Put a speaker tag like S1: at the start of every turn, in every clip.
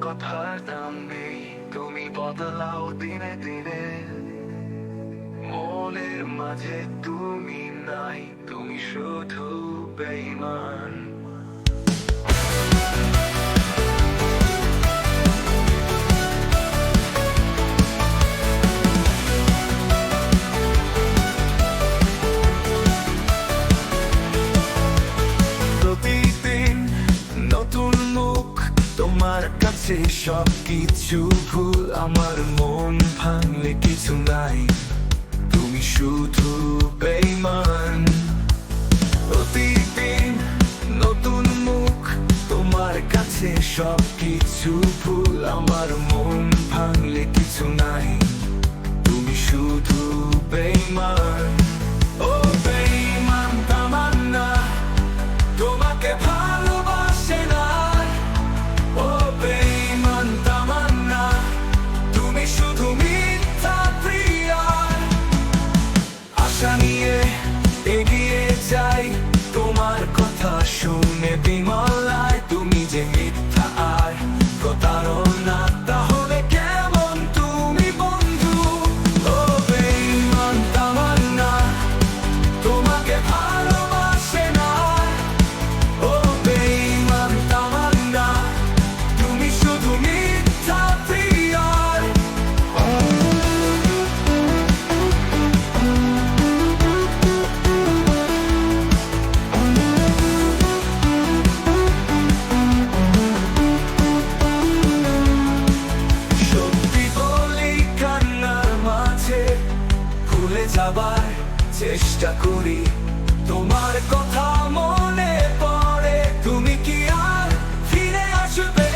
S1: কথার দাম নেই, তুমি বদলাও দিনে দিনে। মনের মাঝে তুমি নাই, তুমি শুধু বেঈমান। প্রতিদিন নতুন মুখ, তোমার কাছে সবকিছু ভুল। আমার মন ভাঙলে কিছু নাই, তুমি শুধু বেঈমান। প্রতিদিন নতুন মুখ, তোমার কাছে সবকিছু ভুল। আমার মন ভাঙলে কিছু নাই, তুমি শুধু বেঈমান। ও বেঈমান তামান্না, তোমাকে ভালোবাসে না। ও বেঈমান তামান্না, তুমি শুধু মিথ্যা প্রিয়ার। আশা নিয়ে এগিয়ে যাই, তোমার কথা শুনে বিমলায়। তুমি যে মিথ্যা আর প্রতারণা, তাহলে কেমন তুমি বন্ধু? ও বেঈমান তামান্না, তোমাকে ভালোবাসে না। ও বেঈমান তামান্না, তুমি শুধু মিথ্যা প্রিয়ার। সত্যি বলি কান্নার মাঝে ভুলে যাবার চেষ্টা করি। তোমার কথা মনে পড়ে, তুমি কি আর ফিরে আসবে?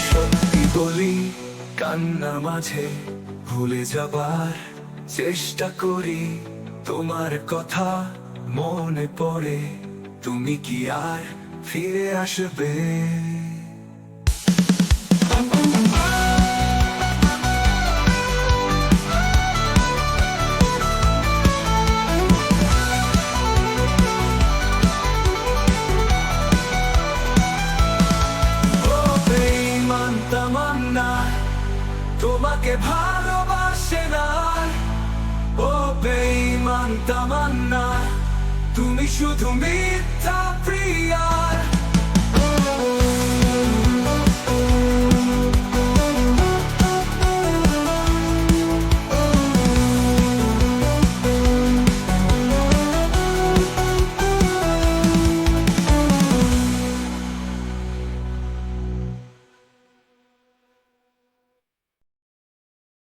S1: সত্যি বলি কান্নার মাঝে ভুলে যাবার চেষ্টা করি। তোমার কথা মনে পড়ে, তুমি কি আর ফিরে আসবে? ও বেঈমান তামান্না, তোমাকে ভালোবাসে না। ও বেঈমান তামান্না, তুমি শুধু মিথ্যা প্রিয়ার।